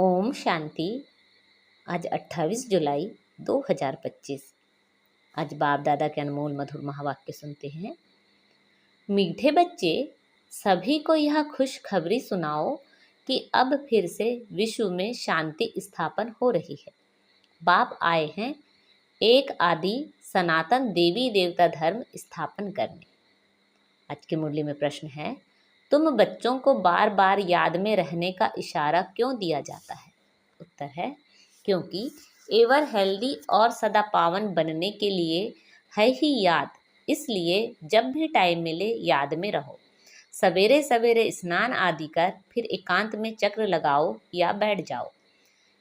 ओम शांति। आज 28 जुलाई 2025। आज बाप दादा के अनमोल मधुर महावाक्य सुनते हैं। मीठे बच्चे, सभी को यह खुशखबरी सुनाओ कि अब फिर से विश्व में शांति स्थापन हो रही है। बाप आए हैं एक आदि सनातन देवी देवता धर्म स्थापन करने। आज की मुरली में प्रश्न है, तुम बच्चों को बार बार याद में रहने का इशारा क्यों दिया जाता है? उत्तर है, क्योंकि एवर हेल्दी और सदा पावन बनने के लिए है ही याद। इसलिए जब भी टाइम मिले याद में रहो। सवेरे सवेरे स्नान आदि कर फिर एकांत में चक्र लगाओ या बैठ जाओ।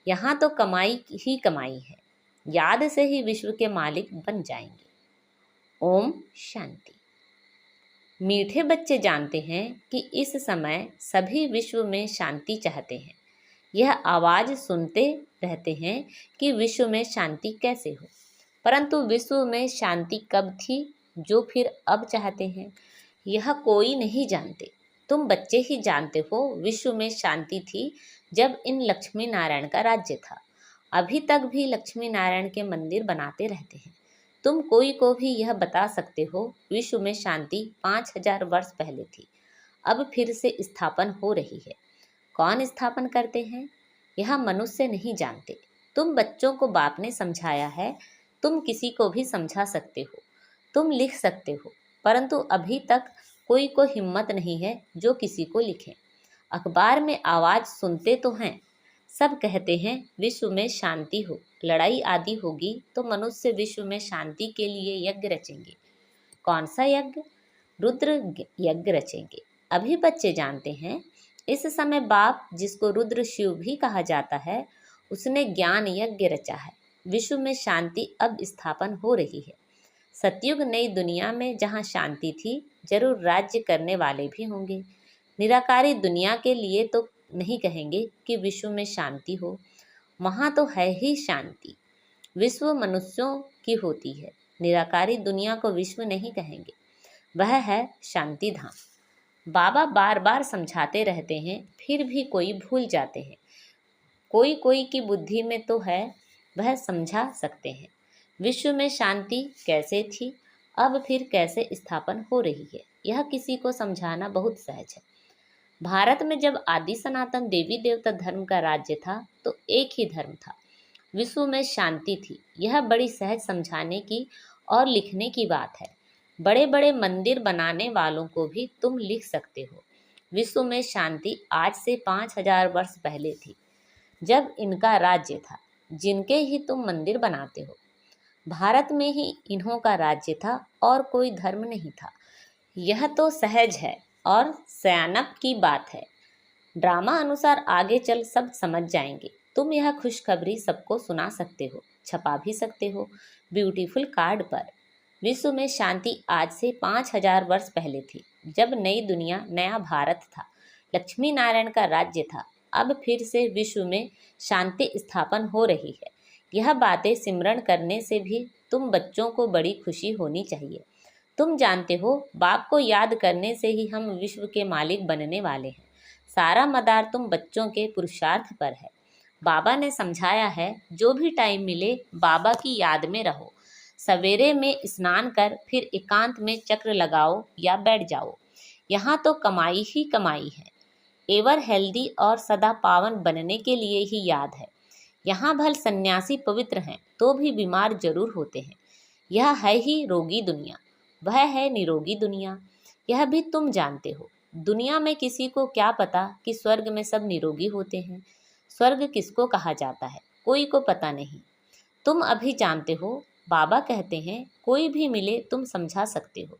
यहाँ तो कमाई ही कमाई है। याद से ही विश्व के मालिक बन जाएंगे। ओम शांति। मीठे बच्चे जानते हैं कि इस समय सभी विश्व में शांति चाहते हैं। यह आवाज़ सुनते रहते हैं कि विश्व में शांति कैसे हो, परंतु विश्व में शांति कब थी जो फिर अब चाहते हैं, यह कोई नहीं जानते। तुम बच्चे ही जानते हो विश्व में शांति थी जब इन लक्ष्मी नारायण का राज्य था। अभी तक भी लक्ष्मी नारायण के मंदिर बनाते रहते हैं। तुम कोई को भी यह बता सकते हो विश्व में शांति 5000 वर्ष पहले थी, अब फिर से स्थापन हो रही है। कौन स्थापन करते हैं यह मनुष्य नहीं जानते। तुम बच्चों को बाप ने समझाया है। तुम किसी को भी समझा सकते हो, तुम लिख सकते हो, परंतु अभी तक कोई को हिम्मत नहीं है जो किसी को लिखे। अखबार में आवाज़ सुनते तो हैं, सब कहते हैं विश्व में शांति हो, लड़ाई आदि होगी तो मनुष्य विश्व में शांति के लिए यज्ञ रचेंगे। कौन सा यज्ञ? रुद्र यज्ञ रचेंगे। अभी बच्चे जानते हैं इस समय बाप, जिसको रुद्र शिव भी कहा जाता है, उसने ज्ञान यज्ञ रचा है। विश्व में शांति अब स्थापन हो रही है। सतयुग नई दुनिया में जहाँ शांति थी, जरूर राज्य करने वाले भी होंगे। निराकारी दुनिया के लिए तो नहीं कहेंगे कि विश्व में शांति हो, वहाँ तो है ही शांति। विश्व मनुष्यों की होती है। निराकारी दुनिया को विश्व नहीं कहेंगे, वह है शांति धाम। बाबा बार बार समझाते रहते हैं, फिर भी कोई भूल जाते हैं। कोई कोई की बुद्धि में तो है, वह समझा सकते हैं विश्व में शांति कैसे थी, अब फिर कैसे स्थापन हो रही है। यह किसी को समझाना बहुत सहज है। भारत में जब आदि सनातन देवी देवता धर्म का राज्य था तो एक ही धर्म था, विश्व में शांति थी। यह बड़ी सहज समझाने की और लिखने की बात है। बड़े बड़े मंदिर बनाने वालों को भी तुम लिख सकते हो। विश्व में शांति आज से 5000 वर्ष पहले थी, जब इनका राज्य था, जिनके ही तुम मंदिर बनाते हो। भारत में ही इन्हों का राज्य था और कोई धर्म नहीं था। यह तो सहज है और सयानप की बात है। ड्रामा अनुसार आगे चल सब समझ जाएंगे। तुम यह खुशखबरी सबको सुना सकते हो, छपा भी सकते हो ब्यूटीफुल कार्ड पर। विश्व में शांति आज से 5000 वर्ष पहले थी, जब नई दुनिया नया भारत था, लक्ष्मी नारायण का राज्य था। अब फिर से विश्व में शांति स्थापन हो रही है। यह बातें सिमरण करने से भी तुम बच्चों को बड़ी खुशी होनी चाहिए। तुम जानते हो बाप को याद करने से ही हम विश्व के मालिक बनने वाले हैं। सारा मदार तुम बच्चों के पुरुषार्थ पर है। बाबा ने समझाया है, जो भी टाइम मिले बाबा की याद में रहो। सवेरे में स्नान कर फिर एकांत में चक्र लगाओ या बैठ जाओ। यहाँ तो कमाई ही कमाई है। एवर हेल्दी और सदा पावन बनने के लिए ही याद है। यहाँ भल सन्यासी पवित्र हैं तो भी बीमार जरूर होते हैं। यह है ही रोगी दुनिया, वह है निरोगी दुनिया। यह भी तुम जानते हो। दुनिया में किसी को क्या पता कि स्वर्ग में सब निरोगी होते हैं। स्वर्ग किसको कहा जाता है, कोई को पता नहीं। तुम अभी जानते हो। बाबा कहते हैं कोई भी मिले तुम समझा सकते हो।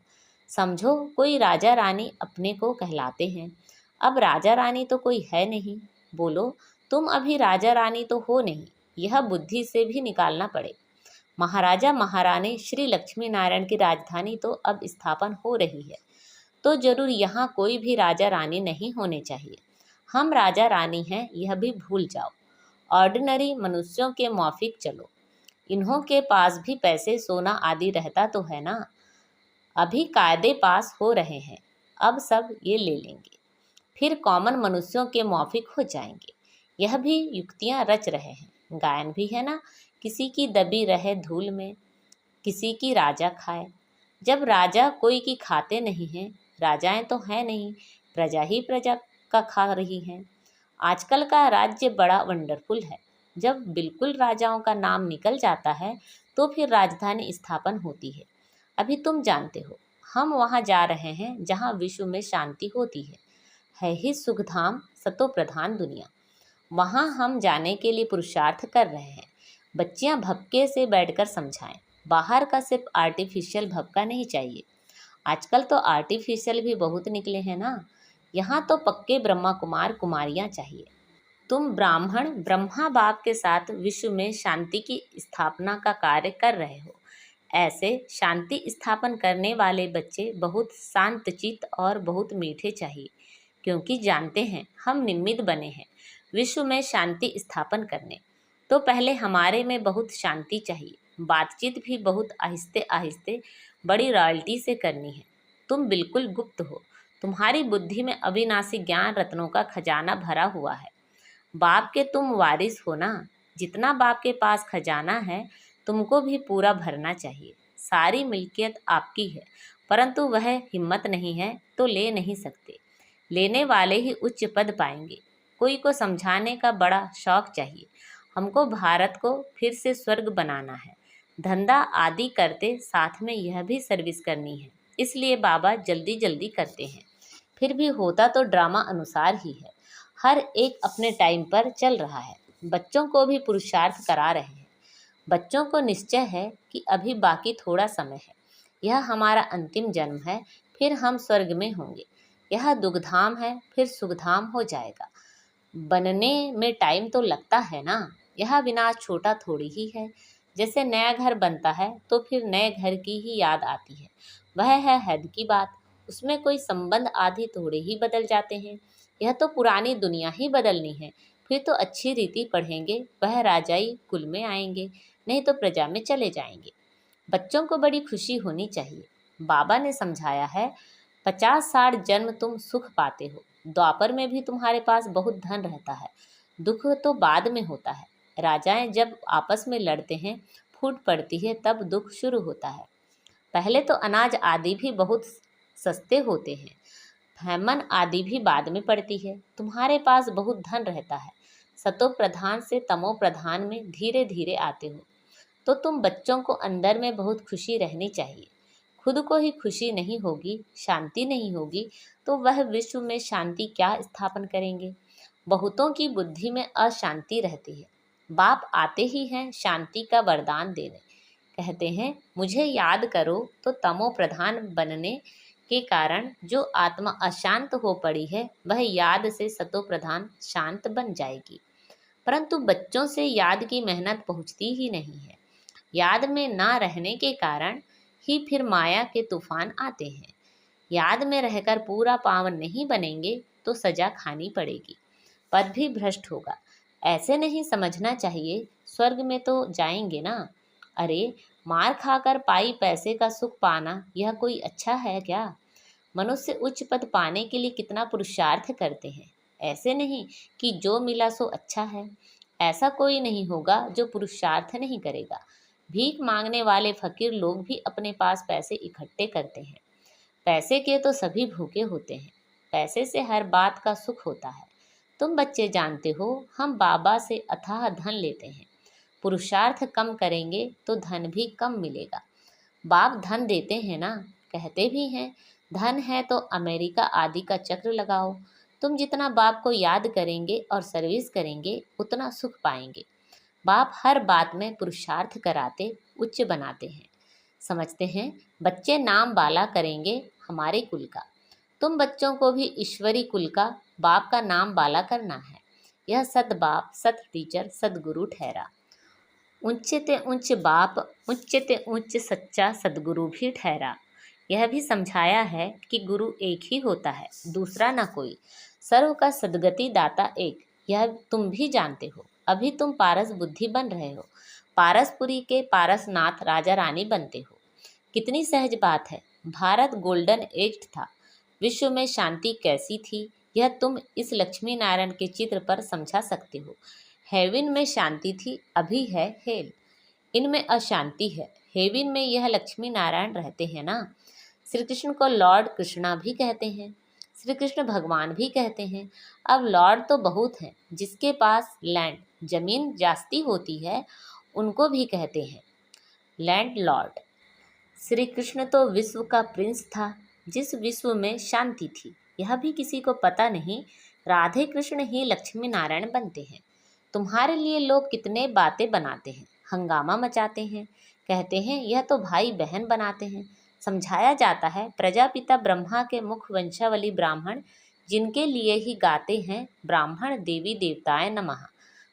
समझो कोई राजा रानी अपने को कहलाते हैं। अब राजा रानी तो कोई है नहीं। बोलो तुम अभी राजा रानी तो हो नहीं, यह बुद्धि से भी निकालना पड़े। महाराजा महारानी श्री लक्ष्मी नारायण की राजधानी तो अब स्थापन हो रही है, तो जरूर यहाँ कोई भी राजा रानी नहीं होने चाहिए। हम राजा रानी हैं, यह भी भूल जाओ। ऑर्डिनरी मनुष्यों के मौफिक चलो। इन्हों के पास भी पैसे सोना आदि रहता तो है ना। अभी कायदे पास हो रहे हैं, अब सब ये ले लेंगे, फिर कॉमन मनुष्यों के मौफिक हो जाएंगे। यह भी युक्तियाँ रच रहे हैं। गायन भी है ना, किसी की दबी रहे धूल में, किसी की राजा खाए। जब राजा कोई की खाते नहीं हैं, राजाएं तो हैं नहीं, प्रजा ही प्रजा का खा रही हैं। आजकल का राज्य बड़ा वंडरफुल है। जब बिल्कुल राजाओं का नाम निकल जाता है तो फिर राजधानी स्थापन होती है। अभी तुम जानते हो, हम वहाँ जा रहे हैं जहाँ विश्व में शांति होती है ही सुखधाम सतो प्रधान दुनिया। वहाँ हम जाने के लिए पुरुषार्थ कर रहे हैं। बच्चियाँ भपके से बैठकर समझाएं, बाहर का सिर्फ आर्टिफिशियल भपका नहीं चाहिए। आजकल तो आर्टिफिशियल भी बहुत निकले हैं ना। यहाँ तो पक्के ब्रह्मा कुमार कुमारियाँ चाहिए। तुम ब्राह्मण ब्रह्मा बाप के साथ विश्व में शांति की स्थापना का कार्य कर रहे हो। ऐसे शांति स्थापन करने वाले बच्चे बहुत शांतचित्त और बहुत मीठे चाहिए, क्योंकि जानते हैं हम निमित्त बने हैं विश्व में शांति स्थापन करने। तो पहले हमारे में बहुत शांति चाहिए। बातचीत भी बहुत आहिस्ते आहिस्ते बड़ी रॉयल्टी से करनी है। तुम बिल्कुल गुप्त हो, तुम्हारी बुद्धि में अविनाशी ज्ञान रत्नों का खजाना भरा हुआ है। बाप के तुम वारिस हो ना, जितना बाप के पास खजाना है तुमको भी पूरा भरना चाहिए। सारी मिल्कियत आपकी है, परंतु वह हिम्मत नहीं है तो ले नहीं सकते। लेने वाले ही उच्च पद पाएंगे। कोई को समझाने का बड़ा शौक चाहिए। हमको भारत को फिर से स्वर्ग बनाना है। धंधा आदि करते साथ में यह भी सर्विस करनी है, इसलिए बाबा जल्दी जल्दी करते हैं। फिर भी होता तो ड्रामा अनुसार ही है। हर एक अपने टाइम पर चल रहा है। बच्चों को भी पुरुषार्थ करा रहे हैं। बच्चों को निश्चय है कि अभी बाकी थोड़ा समय है। यह हमारा अंतिम जन्म है, फिर हम स्वर्ग में होंगे। यह दुखधाम है, फिर सुखधाम हो जाएगा। बनने में टाइम तो लगता है ना। यह विनाश छोटा थोड़ी ही है। जैसे नया घर बनता है तो फिर नए घर की ही याद आती है, वह है हद की बात। उसमें कोई संबंध आदि थोड़े ही बदल जाते हैं। यह तो पुरानी दुनिया ही बदलनी है। फिर तो अच्छी रीति पढ़ेंगे, वह राजाई कुल में आएंगे, नहीं तो प्रजा में चले जाएंगे। बच्चों को बड़ी खुशी होनी चाहिए। बाबा ने समझाया है, 50-60 जन्म तुम सुख पाते हो। द्वापर में भी तुम्हारे पास बहुत धन रहता है। दुख तो बाद में होता है। राजाएं जब आपस में लड़ते हैं, फूट पड़ती है, तब दुख शुरू होता है। पहले तो अनाज आदि भी बहुत सस्ते होते हैं। फैमन आदि भी बाद में पड़ती है। तुम्हारे पास बहुत धन रहता है। सतो प्रधान से तमो प्रधान में धीरे धीरे आते हो। तो तुम बच्चों को अंदर में बहुत खुशी रहनी चाहिए। खुद को ही खुशी नहीं होगी, शांति नहीं होगी, तो वह विश्व में शांति क्या स्थापन करेंगे। बहुतों की बुद्धि में अशांति रहती है। बाप आते ही हैं शांति का वरदान देने। कहते हैं मुझे याद करो, तो तमो प्रधान बनने के कारण जो आत्मा अशांत हो पड़ी है, वह याद से सतो प्रधान शांत बन जाएगी। परंतु बच्चों से याद की मेहनत पहुँचती ही नहीं है। याद में ना रहने के कारण ही फिर माया के तूफान आते हैं। याद में रहकर पूरा पावन नहीं बनेंगे तो सजा खानी पड़ेगी, पद भी भ्रष्ट होगा। ऐसे नहीं समझना चाहिए स्वर्ग में तो जाएंगे ना। अरे मार खाकर पाई पैसे का सुख पाना यह कोई अच्छा है क्या। मनुष्य उच्च पद पाने के लिए कितना पुरुषार्थ करते हैं। ऐसे नहीं कि जो मिला सो अच्छा है। ऐसा कोई नहीं होगा जो पुरुषार्थ नहीं करेगा। भीख मांगने वाले फकीर लोग भी अपने पास पैसे इकट्ठे करते हैं। पैसे के तो सभी भूखे होते हैं। पैसे से हर बात का सुख होता है। तुम बच्चे जानते हो, हम बाबा से अथाह धन लेते हैं। पुरुषार्थ कम करेंगे तो धन भी कम मिलेगा। बाप धन देते हैं ना, कहते भी हैं धन है तो अमेरिका आदि का चक्र लगाओ। तुम जितना बाप को याद करेंगे और सर्विस करेंगे, उतना सुख पाएंगे। बाप हर बात में पुरुषार्थ कराते, उच्च बनाते हैं। समझते हैं बच्चे नाम बाला करेंगे हमारे कुल का। तुम बच्चों को भी ईश्वरी कुल का बाप का नाम बाला करना है। यह सत बाप, सत टीचर, सदगुरु ठहरा। ऊंचे उच्च बाप, उच्चते उच्च सच्चा सदगुरु भी ठहरा। यह भी समझाया है कि गुरु एक ही होता है, दूसरा ना कोई। सर्व का सदगति दाता एक, यह तुम भी जानते हो। अभी तुम पारस बुद्धि बन रहे हो। पारसपुरी के पारसनाथ राजा रानी बनते हो। कितनी सहज बात है। भारत गोल्डन एज था। विश्व में शांति कैसी थी, यह तुम इस लक्ष्मी नारायण के चित्र पर समझा सकते हो। हेवन में शांति थी, अभी है हेल। इनमें अशांति है। हेवन में यह लक्ष्मी नारायण रहते हैं ना। श्री कृष्ण को लॉर्ड कृष्णा भी कहते हैं, श्री कृष्ण भगवान भी कहते हैं। अब लॉर्ड तो बहुत हैं, जिसके पास लैंड जमीन जास्ती होती है उनको भी कहते हैं लैंड लॉर्ड। श्री कृष्ण तो विश्व का प्रिंस था, जिस विश्व में शांति थी यह भी किसी को पता नहीं। राधे कृष्ण ही लक्ष्मी नारायण बनते हैं। तुम्हारे लिए लोग कितने बातें बनाते हैं, हंगामा मचाते हैं, कहते हैं यह तो भाई बहन बनाते हैं। समझाया जाता है प्रजापिता ब्रह्मा के मुख वंशावली ब्राह्मण, जिनके लिए ही गाते हैं ब्राह्मण देवी देवताएं नमः।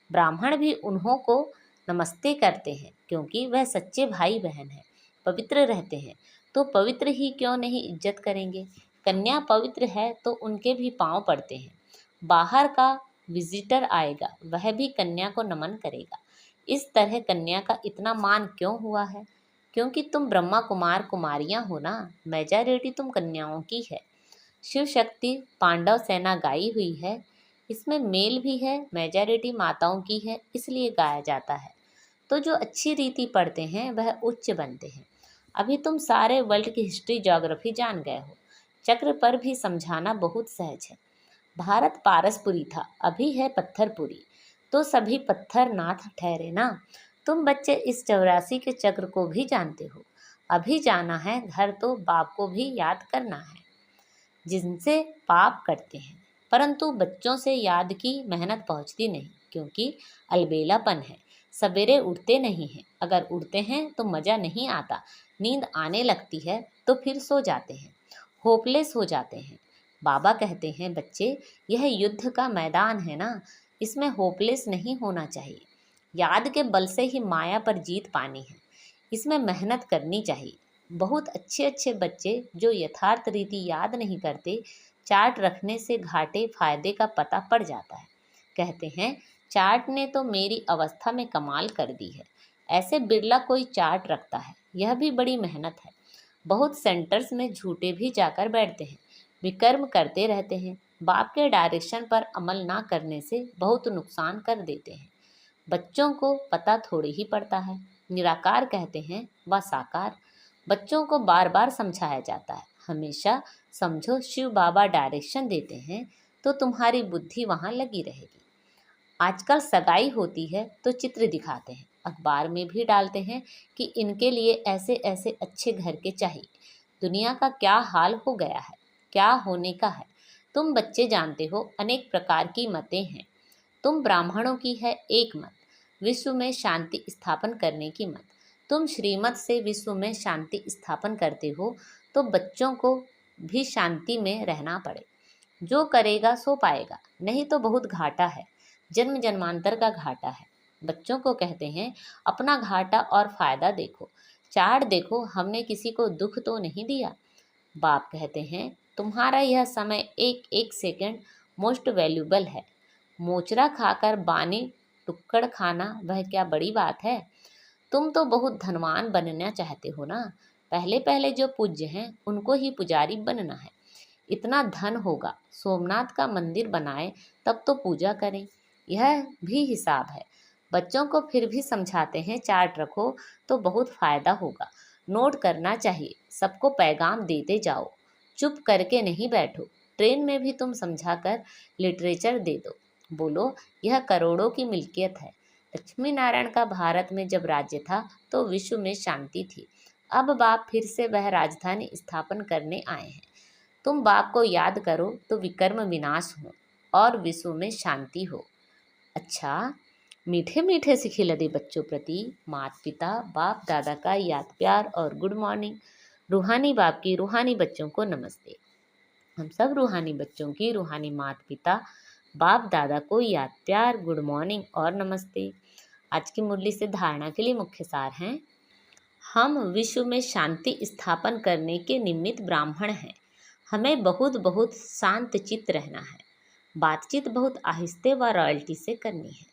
ब्राह्मण भी उन्हों को नमस्ते करते हैं, क्योंकि वह सच्चे भाई बहन हैं, पवित्र रहते हैं। तो पवित्र ही क्यों नहीं इज्जत करेंगे। कन्या पवित्र है तो उनके भी पांव पड़ते हैं। बाहर का विजिटर आएगा, वह भी कन्या को नमन करेगा। इस तरह कन्या का इतना मान क्यों हुआ है, क्योंकि तुम ब्रह्मा कुमार कुमारियां हो ना। मेजॉरिटी तुम कन्याओं की है। शिव शक्ति पांडव सेना गाई हुई है, इसमें मेल भी है, मेजॉरिटी माताओं की है, इसलिए गाया जाता है। तो जो अच्छी रीति पढ़ते हैं वह उच्च बनते हैं। अभी तुम सारे वर्ल्ड की हिस्ट्री ज्योग्राफी जान गए हो। चक्र पर भी समझाना बहुत सहज है। भारत पारसपुरी था, अभी है पत्थरपुरी, तो सभी पत्थर नाथ ठहरे ना। तुम बच्चे इस 84 के चक्र को भी जानते हो। अभी जाना है घर तो बाप को भी याद करना है, जिनसे पाप करते हैं। परंतु बच्चों से याद की मेहनत पहुंचती नहीं, क्योंकि अलबेलापन है। सवेरे उठते नहीं हैं, अगर उठते हैं तो मज़ा नहीं आता। नींद आने लगती है तो फिर सो जाते हैं, होपलेस हो जाते हैं। बाबा कहते हैं बच्चे, यह युद्ध का मैदान है ना, इसमें होपलेस नहीं होना चाहिए। याद के बल से ही माया पर जीत पानी है, इसमें मेहनत करनी चाहिए। बहुत अच्छे अच्छे बच्चे जो यथार्थ रीति याद नहीं करते, चार्ट रखने से घाटे फायदे का पता पड़ जाता है। कहते हैं चार्ट ने तो मेरी अवस्था में कमाल कर दी है। ऐसे बिरला कोई चार्ट रखता है, यह भी बड़ी मेहनत है। बहुत सेंटर्स में झूठे भी जाकर बैठते हैं, विकर्म करते रहते हैं। बाप के डायरेक्शन पर अमल ना करने से बहुत नुकसान कर देते हैं। बच्चों को पता थोड़ी ही पड़ता है। निराकार कहते हैं व साकार। बच्चों को बार बार समझाया जाता है, हमेशा समझो शिव बाबा डायरेक्शन देते हैं तो तुम्हारी बुद्धि वहाँ लगी रहेगी। आजकल सगाई होती है तो चित्र दिखाते हैं, अखबार में भी डालते हैं कि इनके लिए ऐसे ऐसे अच्छे घर के चाहिए। दुनिया का क्या हाल हो गया है, क्या होने का है। तुम बच्चे जानते हो अनेक प्रकार की मतें हैं। तुम ब्राह्मणों की है एक मत, विश्व में शांति स्थापन करने की मत। तुम श्रीमत से विश्व में शांति स्थापन करते हो, तो बच्चों को भी शांति में रहना पड़े। जो करेगा सो पाएगा, नहीं तो बहुत घाटा है, जन्म जन्मांतर का घाटा है। बच्चों को कहते हैं अपना घाटा और फायदा देखो, चार्ट देखो, हमने किसी को दुख तो नहीं दिया। बाप कहते हैं तुम्हारा यह समय एक एक सेकंड मोस्ट वैल्यूबल है। मोचरा खाकर बानी टुक्कड़ खाना वह क्या बड़ी बात है। तुम तो बहुत धनवान बनना चाहते हो ना। पहले पहले जो पूज्य हैं उनको ही पुजारी बनना है। इतना धन होगा, सोमनाथ का मंदिर बनाए तब तो पूजा करें, यह भी हिसाब है। बच्चों को फिर भी समझाते हैं चार्ट रखो तो बहुत फायदा होगा। नोट करना चाहिए, सबको पैगाम देते जाओ, चुप करके नहीं बैठो। ट्रेन में भी तुम समझाकर लिटरेचर दे दो, बोलो यह करोड़ों की मिल्कियत है। लक्ष्मी नारायण का भारत में जब राज्य था तो विश्व में शांति थी। अब बाप फिर से वह राजधानी स्थापन करने आए हैं। तुम बाप को याद करो तो विकर्म विनाश हो और विश्व में शांति हो। अच्छा, मीठे मीठे से खिलते बच्चों प्रति माता पिता बाप दादा का याद प्यार और गुड मॉर्निंग। रूहानी बाप की रूहानी बच्चों को नमस्ते। हम सब रूहानी बच्चों की रूहानी माता पिता बाप दादा को याद प्यार गुड मॉर्निंग और नमस्ते। आज की मुरली से धारणा के लिए मुख्य सार हैं। हम विश्व में शांति स्थापन करने के निमित्त ब्राह्मण हैं। हमें बहुत बहुत शांत चित्त रहना है। बातचीत बहुत आहिस्ते व रॉयल्टी से करनी है।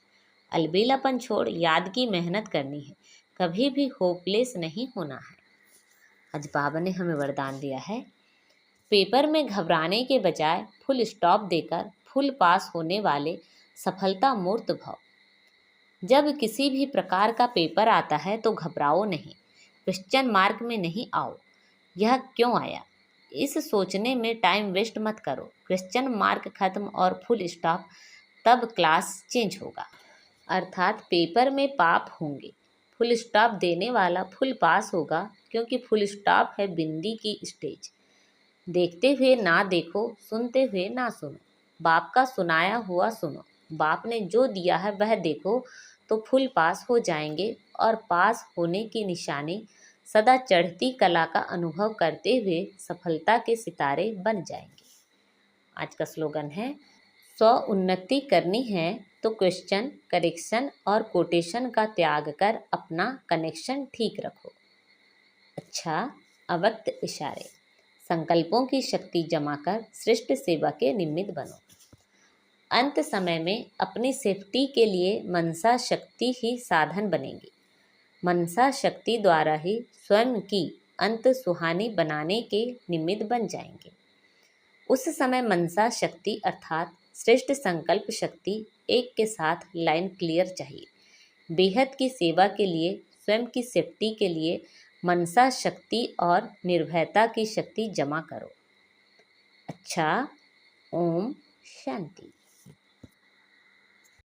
अलबेलापन छोड़ याद की मेहनत करनी है। कभी भी होपलेस नहीं होना है। आज बाबा ने हमें वरदान दिया है, पेपर में घबराने के बजाय फुल स्टॉप देकर फुल पास होने वाले सफलता मूर्त भव। जब किसी भी प्रकार का पेपर आता है तो घबराओ नहीं, क्वेश्चन मार्क में नहीं आओ, यह क्यों आया, इस सोचने में टाइम वेस्ट मत करो। क्वेश्चन मार्क खत्म और फुल स्टॉप, तब क्लास चेंज होगा। अर्थात पेपर में पाप होंगे, फुल स्टॉप देने वाला फुल पास होगा, क्योंकि फुल स्टॉप है बिंदी की स्टेज। देखते हुए ना देखो, सुनते हुए ना सुनो, बाप का सुनाया हुआ सुनो। बाप ने जो दिया है वह देखो, तो फुल पास हो जाएंगे और पास होने की निशानी सदा चढ़ती कला का अनुभव करते हुए सफलता के सितारे बन जाएंगे। आज का स्लोगन है, उन्नति करनी है तो क्वेश्चन, करेक्शन और कोटेशन का त्याग कर अपना कनेक्शन ठीक रखो। अच्छा, अव्यक्त इशारे, संकल्पों की शक्ति जमा कर श्रेष्ठ सेवा के निमित्त बनो। अंत समय में अपनी सेफ्टी के लिए मनसा शक्ति ही साधन बनेगी। मनसा शक्ति द्वारा ही स्वयं की अंत सुहानी बनाने के निमित्त बन जाएंगे। उस समय मनसा शक्ति अर्थात श्रेष्ठ संकल्प शक्ति एक के साथ लाइन क्लियर चाहिए। बेहद की सेवा के लिए, स्वयं की सेफ्टी के लिए मनसा शक्ति और निर्भयता की शक्ति जमा करो। अच्छा, ओम शांति।